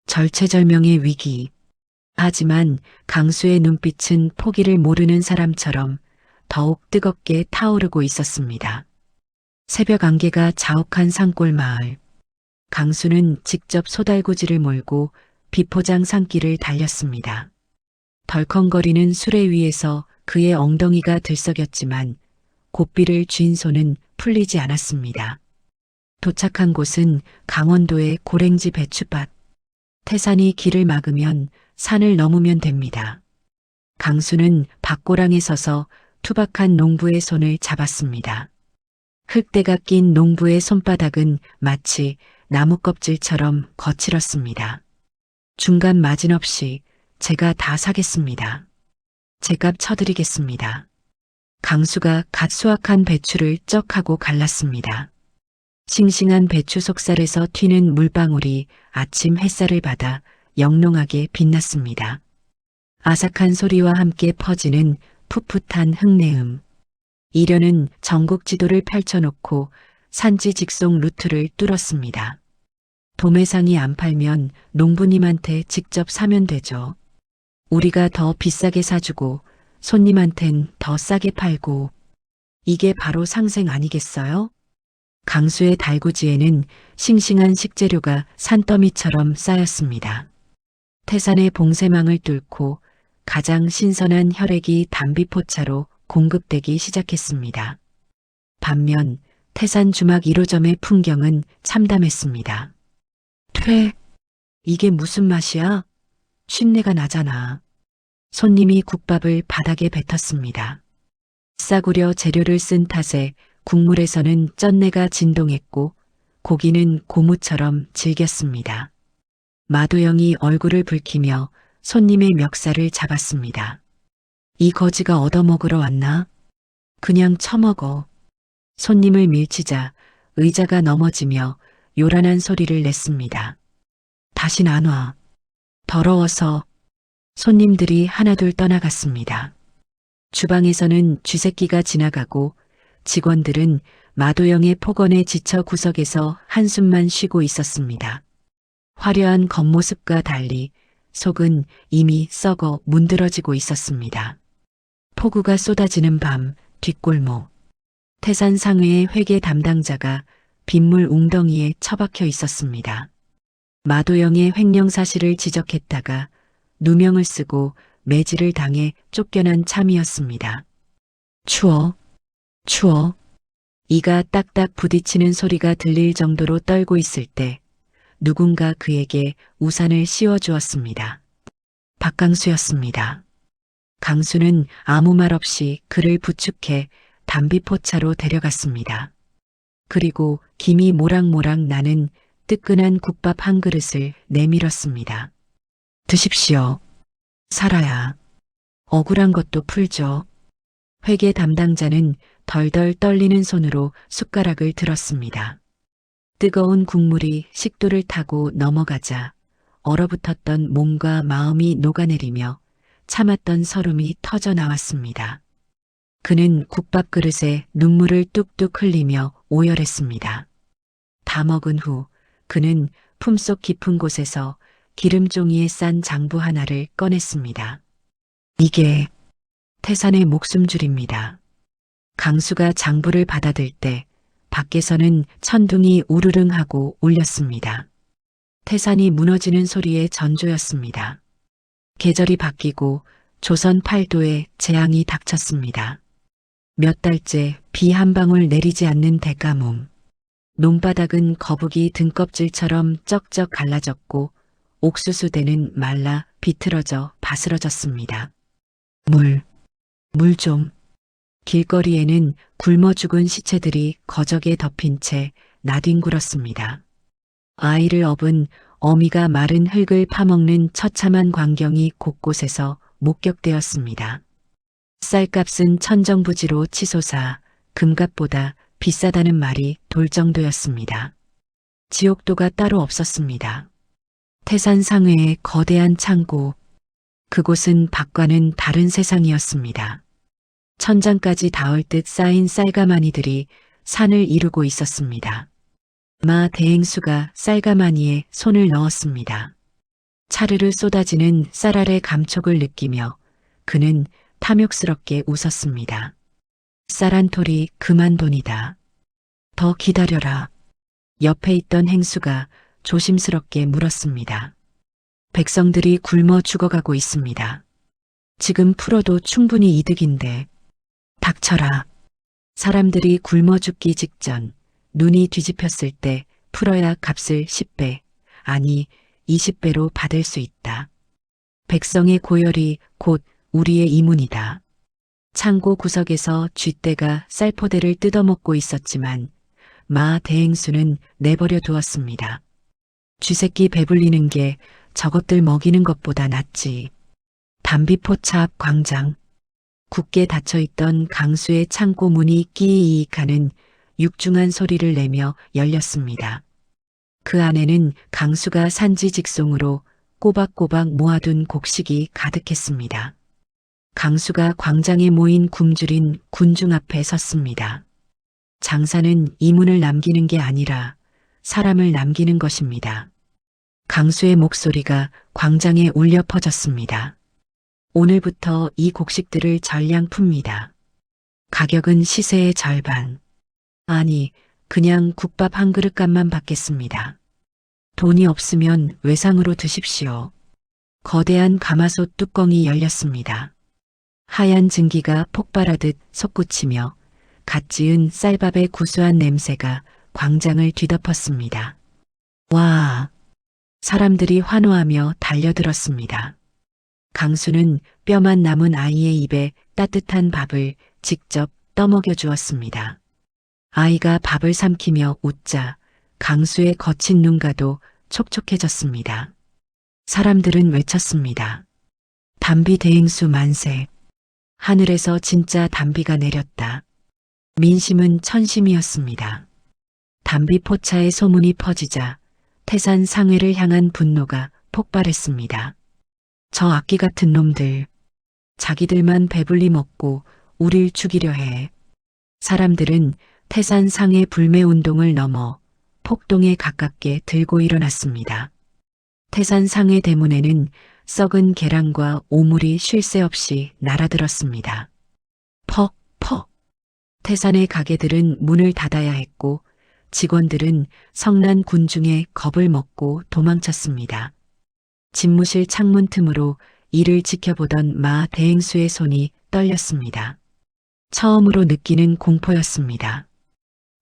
절체절명의 위기. 하지만 강수의 눈빛은 포기를 모르는 사람처럼 더욱 뜨겁게 타오르고 있었습니다. 새벽 안개가 자욱한 산골 마을. 강수는 직접 소달구지를 몰고 비포장 산길을 달렸습니다. 덜컹거리는 수레 위에서 그의 엉덩이가 들썩였지만 고삐를 쥔 손은 풀리지 않았습니다. 도착한 곳은 강원도의 고랭지 배추밭. 태산이 길을 막으면 산을 넘으면 됩니다. 강수는 밭고랑에 서서 투박한 농부의 손을 잡았습니다. 흙대가 낀 농부의 손바닥은 마치 나무 껍질처럼 거칠었습니다. 중간 마진 없이 제가 다 사겠습니다. 제값 쳐드리겠습니다. 강수가 갓 수확한 배추를 쩍 하고 갈랐습니다. 싱싱한 배추 속살에서 튀는 물방울이 아침 햇살을 받아 영롱하게 빛났습니다. 아삭한 소리와 함께 퍼지는 풋풋한 흙내음. 이련은 전국 지도를 펼쳐놓고 산지 직송 루트를 뚫었습니다. 도매상이 안 팔면 농부님한테 직접 사면 되죠. 우리가 더 비싸게 사주고 손님한텐 더 싸게 팔고. 이게 바로 상생 아니겠어요? 강수의 달구지에는 싱싱한 식재료가 산더미처럼 쌓였습니다. 태산의 봉쇄망을 뚫고 가장 신선한 혈액이 담비포차로 공급되기 시작했습니다. 반면 태산 주막 1호점의 풍경은 참담했습니다. 퇴, 이게 무슨 맛이야? 쉰내가 나잖아. 손님이 국밥을 바닥에 뱉었습니다. 싸구려 재료를 쓴 탓에 국물에서는 쩐내가 진동했고 고기는 고무처럼 질겼습니다. 마도영이 얼굴을 붉히며 손님의 멱살을 잡았습니다. 이 거지가 얻어먹으러 왔나? 그냥 처먹어. 손님을 밀치자 의자가 넘어지며 요란한 소리를 냈습니다. 다신 안 와. 더러워서. 손님들이 하나둘 떠나갔습니다. 주방에서는 쥐새끼가 지나가고 직원들은 마도영의 폭언에 지쳐 구석에서 한숨만 쉬고 있었습니다. 화려한 겉모습과 달리 속은 이미 썩어 문드러지고 있었습니다. 폭우가 쏟아지는 밤 뒷골목. 태산 상회의 회계 담당자가 빗물 웅덩이에 처박혀 있었습니다. 마도영의 횡령 사실을 지적했다가 누명을 쓰고 매질을 당해 쫓겨난 참이었습니다. 추워. 이가 딱딱 부딪히는 소리가 들릴 정도로 떨고 있을 때 누군가 그에게 우산을 씌워주었습니다. 박강수였습니다. 강수는 아무 말 없이 그를 부축해 담비포차로 데려갔습니다. 그리고 김이 모락모락 나는 뜨끈한 국밥 한 그릇을 내밀었습니다. 드십시오. 살아야. 억울한 것도 풀죠. 회계 담당자는 덜덜 떨리는 손으로 숟가락을 들었습니다. 뜨거운 국물이 식도를 타고 넘어가자 얼어붙었던 몸과 마음이 녹아내리며 참았던 설움이 터져 나왔습니다. 그는 국밥 그릇에 눈물을 뚝뚝 흘리며 오열했습니다. 다 먹은 후 그는 품속 깊은 곳에서 기름종이에 싼 장부 하나를 꺼냈습니다. 이게 태산의 목숨줄입니다. 강수가 장부를 받아들 때 밖에서는 천둥이 우르릉하고 울렸습니다. 태산이 무너지는 소리의 전조였습니다. 계절이 바뀌고 조선 팔도에 재앙이 닥쳤습니다. 몇 달째 비 한 방울 내리지 않는 대가뭄. 논바닥은 거북이 등껍질처럼 쩍쩍 갈라졌고 옥수수대는 말라 비틀어져 바스러졌습니다. 물 좀. 길거리에는 굶어 죽은 시체들이 거적에 덮인 채 나뒹굴었습니다. 아이를 업은 어미가 마른 흙을 파먹는 처참한 광경이 곳곳에서 목격되었습니다. 쌀값은 천정부지로 치솟아 금값보다 비싸다는 말이 돌 정도였습니다. 지옥도가 따로 없었습니다. 태산 상회의 거대한 창고, 그곳은 밖과는 다른 세상이었습니다. 천장까지 닿을 듯 쌓인 쌀가마니들이 산을 이루고 있었습니다. 마 대행수가 쌀가마니에 손을 넣었습니다. 차르르 쏟아지는 쌀 아래 감촉을 느끼며 그는 탐욕스럽게 웃었습니다. 쌀 한 톨이 그만 돈이다. 더 기다려라. 옆에 있던 행수가 조심스럽게 물었습니다. 백성들이 굶어 죽어가고 있습니다. 지금 풀어도 충분히 이득인데. 닥쳐라. 사람들이 굶어 죽기 직전 눈이 뒤집혔을 때 풀어야 값을 10배, 아니 20배로 받을 수 있다. 백성의 고열이 곧 우리의 이문이다. 창고 구석에서 쥐떼가 쌀포대를 뜯어먹고 있었지만 마 대행수는 내버려 두었습니다. 쥐새끼 배불리는 게 저것들 먹이는 것보다 낫지. 담비포차 앞 광장. 굳게 닫혀있던 강수의 창고 문이 끼익하는 육중한 소리를 내며 열렸습니다. 그 안에는 강수가 산지 직송으로 꼬박꼬박 모아둔 곡식이 가득했습니다. 강수가 광장에 모인 굶주린 군중 앞에 섰습니다. 장사는 이문을 남기는 게 아니라 사람을 남기는 것입니다. 강수의 목소리가 광장에 울려 퍼졌습니다. 오늘부터 이 곡식들을 전량 풉니다. 가격은 시세의 절반. 아니, 그냥 국밥 한 그릇값만 받겠습니다. 돈이 없으면 외상으로 드십시오. 거대한 가마솥 뚜껑이 열렸습니다. 하얀 증기가 폭발하듯 솟구치며 갓 지은 쌀밥의 구수한 냄새가 광장을 강수는 뼈만 남은 아이의 입에 따뜻한 밥을 직접 떠먹여 주었습니다. 아이가 밥을 삼키며 웃자 강수의 거친 눈가도 촉촉해졌습니다. 사람들은 외쳤습니다. 담비 대행수 만세. 하늘에서 진짜 담비가 내렸다. 민심은 천심이었습니다. 담비 포차의 소문이 퍼지자 태산 상회를 향한 분노가 폭발했습니다. 저 악기 같은 놈들. 자기들만 배불리 먹고 우릴 죽이려 해. 사람들은 태산 상회 불매 운동을 넘어 폭동에 가깝게 들고 일어났습니다. 태산 상회 대문에는 썩은 계란과 오물이 쉴 새 없이 날아들었습니다. 퍽. 태산의 가게들은 문을 닫아야 했고 직원들은 성난 군중의 겁을 먹고 도망쳤습니다. 집무실 창문 틈으로 이를 지켜보던 마 대행수의 손이 떨렸습니다. 처음으로 느끼는 공포였습니다.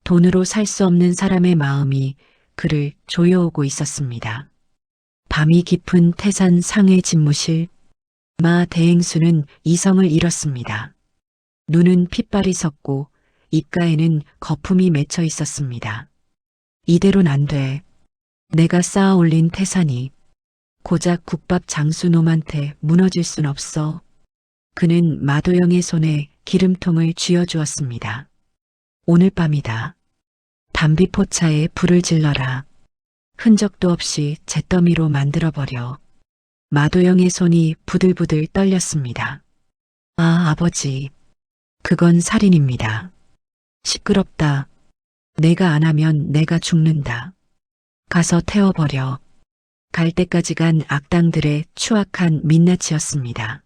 돈으로 살 수 없는 사람의 마음이 그를 조여오고 있었습니다. 밤이 깊은 태산 상해 집무실, 마 대행수는 이성을 잃었습니다. 눈은 핏발이 섰고 입가에는 거품이 맺혀 있었습니다. 이대로는 안 돼. 내가 쌓아 올린 태산이 고작 국밥 장수놈한테 무너질 순 없어. 그는 마도영의 손에 기름통을 쥐어주었습니다. 오늘 밤이다. 담비 포차에 불을 질러라. 흔적도 없이 잿더미로 만들어버려. 마도영의 손이 부들부들 떨렸습니다. 아, 아버지. 그건 살인입니다. 시끄럽다. 내가 안 하면 내가 죽는다. 가서 태워버려. 갈 때까지 간 악당들의 추악한 민낯이었습니다.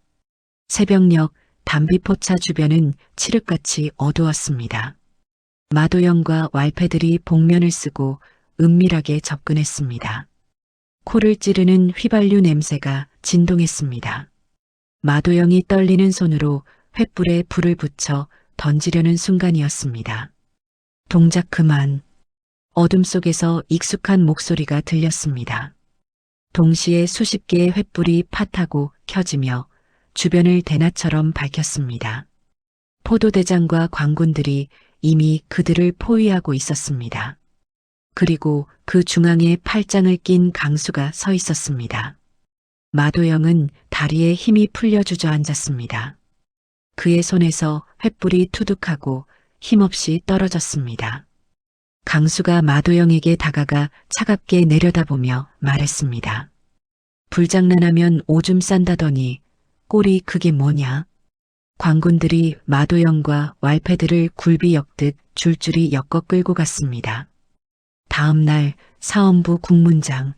새벽녘 담비포차 주변은 칠흑같이 어두웠습니다. 마도영과 왈패들이 복면을 쓰고 은밀하게 접근했습니다. 코를 찌르는 휘발유 냄새가 진동했습니다. 마도영이 떨리는 손으로 횃불에 불을 붙여 던지려는 순간이었습니다. 동작 그만. 어둠 속에서 익숙한 목소리가 들렸습니다. 동시에 수십 개의 횃불이 팥하고 켜지며 주변을 대낮처럼 밝혔습니다. 포도대장과 광군들이 이미 그들을 포위하고 있었습니다. 그리고 그 중앙에 팔짱을 낀 강수가 서 있었습니다. 마도영은 다리에 힘이 풀려 주저앉았습니다. 그의 손에서 횃불이 투둑하고 힘없이 떨어졌습니다. 강수가 마도영에게 다가가 차갑게 내려다보며 말했습니다. 불장난하면 오줌 싼다더니 꼴이 그게 뭐냐? 광군들이 마도영과 왈패들을 굴비 엮듯 줄줄이 엮어 끌고 갔습니다. 다음 날 사헌부 국문장,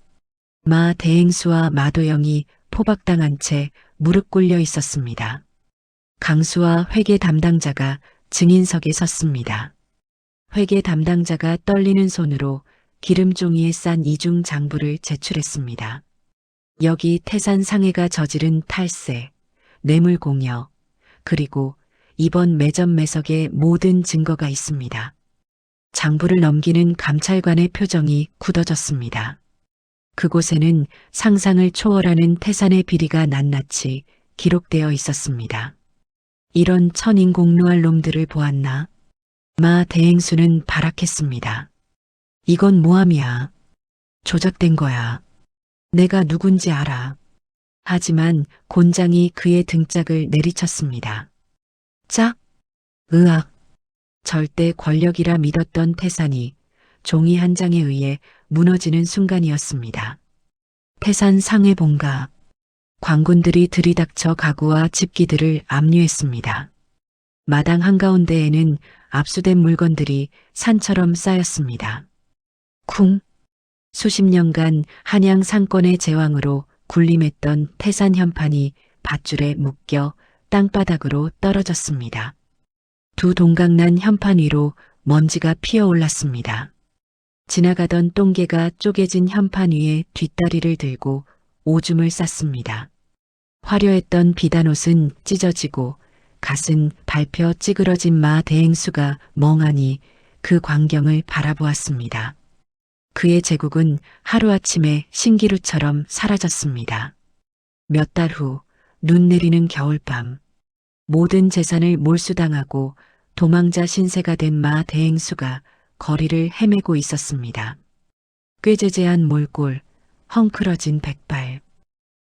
마 대행수와 마도영이 포박당한 채 무릎 꿇려 있었습니다. 강수와 회계 담당자가 증인석에 섰습니다. 회계 담당자가 떨리는 손으로 기름종이에 싼 이중 장부를 제출했습니다. 여기 태산 상해가 저지른 탈세, 뇌물공여, 그리고 이번 매점 매석의 모든 증거가 있습니다. 장부를 넘기는 감찰관의 표정이 굳어졌습니다. 그곳에는 상상을 초월하는 태산의 비리가 낱낱이 기록되어 있었습니다. 이런 천인공노할 놈들을 보았나? 마 대행수는 발악했습니다. 이건 모함이야. 조작된 거야. 내가 누군지 알아. 하지만 곤장이 그의 등짝을 내리쳤습니다. 짝! 으악! 절대 권력이라 믿었던 태산이 종이 한 장에 의해 무너지는 순간이었습니다. 태산 상해 본가. 광군들이 들이닥쳐 가구와 집기들을 압류했습니다. 마당 한가운데에는 압수된 물건들이 산처럼 쌓였습니다. 쿵! 수십 년간 한양 상권의 제왕으로 군림했던 태산 현판이 밧줄에 묶여 땅바닥으로 떨어졌습니다. 두 동강난 현판 위로 먼지가 피어올랐습니다. 지나가던 똥개가 쪼개진 현판 위에 뒷다리를 들고 오줌을 쌌습니다. 화려했던 비단옷은 찢어지고 갓은 밟혀 찌그러진 마 대행수가 멍하니 그 광경을 바라보았습니다. 그의 제국은 하루아침에 신기루처럼 사라졌습니다. 몇 달 후 눈 내리는 겨울밤. 모든 재산을 몰수당하고 도망자 신세가 된 마 대행수가 거리를 헤매고 있었습니다. 꾀죄죄한 몰골, 헝클어진 백발.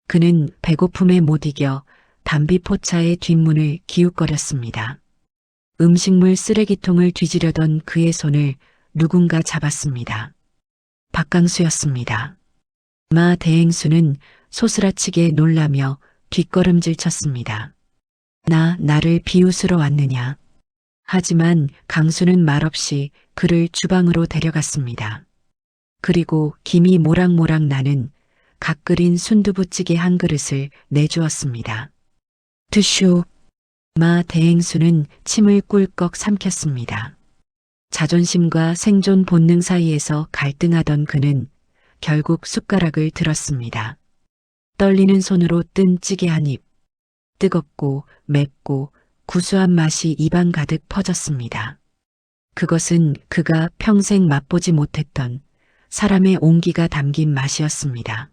그는 배고픔에 못 이겨 담비포차의 뒷문을 기웃거렸습니다. 음식물 쓰레기통을 뒤지려던 그의 손을 누군가 잡았습니다. 박강수였습니다. 마 대행수는 소스라치게 놀라며 뒷걸음질 쳤습니다. 나를 비웃으러 왔느냐. 하지만 강수는 말없이 그를 주방으로 데려갔습니다. 그리고 김이 모락모락 나는 갓 끓인 순두부찌개 한 그릇을 내주었습니다. 드쇼. 마 대행수는 침을 꿀꺽 삼켰습니다. 자존심과 생존 본능 사이에서 갈등하던 그는 결국 숟가락을 들었습니다. 떨리는 손으로 뜬 찌개 한 입. 뜨겁고 맵고 구수한 맛이 입안 가득 퍼졌습니다. 그것은 그가 평생 맛보지 못했던 사람의 온기가 담긴 맛이었습니다.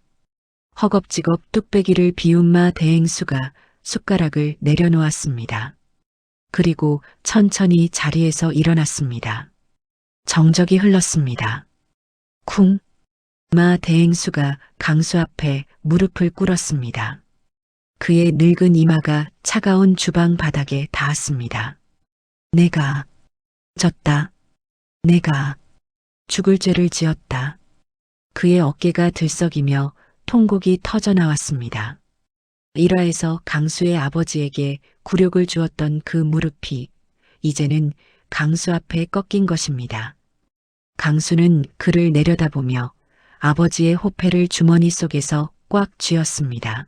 허겁지겁 뚝배기를 비운 마 대행수가 숟가락을 내려놓았습니다. 그리고 천천히 자리에서 일어났습니다. 정적이 흘렀습니다. 쿵! 마 대행수가 강수 앞에 무릎을 꿇었습니다. 그의 늙은 이마가 차가운 주방 바닥에 닿았습니다. 내가 졌다. 내가 죽을 죄를 지었다. 그의 어깨가 들썩이며 통곡이 터져나왔습니다. 일화에서 강수의 아버지에게 굴욕을 주었던 그 무릎이 이제는 강수 앞에 꺾인 것입니다. 강수는 그를 내려다보며 아버지의 호패를 주머니 속에서 꽉 쥐었습니다.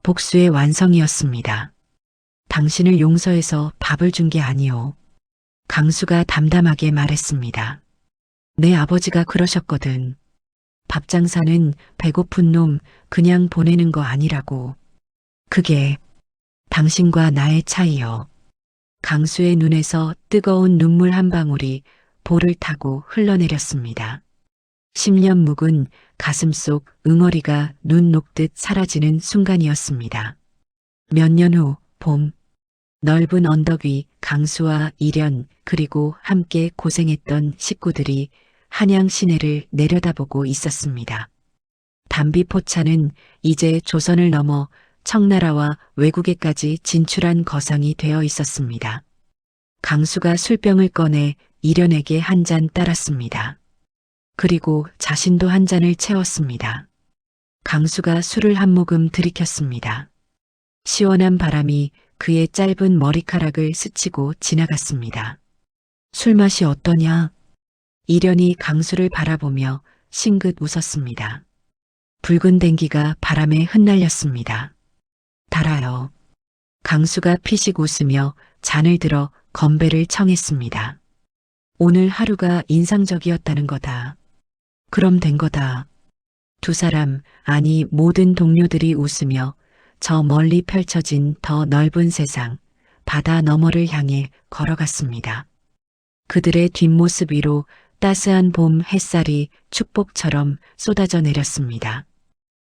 복수의 완성이었습니다. 당신을 용서해서 밥을 준 게 아니오. 강수가 담담하게 말했습니다. 내 아버지가 그러셨거든. 밥 장사는 배고픈 놈 그냥 보내는 거 아니라고. 그게 당신과 나의 차이요. 강수의 눈에서 뜨거운 눈물 한 방울이 볼을 타고 흘러내렸습니다. 10년 묵은 가슴 속 응어리가 눈 녹듯 사라지는 순간이었습니다. 몇 년 후 봄, 넓은 언덕 위 강수와 일현 그리고 함께 고생했던 식구들이 한양 시내를 내려다보고 있었습니다. 담비포차는 이제 조선을 넘어 청나라와 외국에까지 진출한 거상이 되어 있었습니다. 강수가 술병을 꺼내 일현에게 한 잔 따랐습니다. 그리고 자신도 한 잔을 채웠습니다. 강수가 술을 한 모금 들이켰습니다. 시원한 바람이 그의 짧은 머리카락을 스치고 지나갔습니다. 술 맛이 어떠냐? 일현이 강수를 바라보며 싱긋 웃었습니다. 붉은 댕기가 바람에 흩날렸습니다. 달아요. 강수가 피식 웃으며 잔을 들어 건배를 청했습니다. 오늘 하루가 인상적이었다는 거다. 그럼 된 거다. 두 사람, 아니 모든 동료들이 웃으며 저 멀리 펼쳐진 더 넓은 세상, 바다 너머를 향해 걸어갔습니다. 그들의 뒷모습 위로 따스한 봄 햇살이 축복처럼 쏟아져 내렸습니다.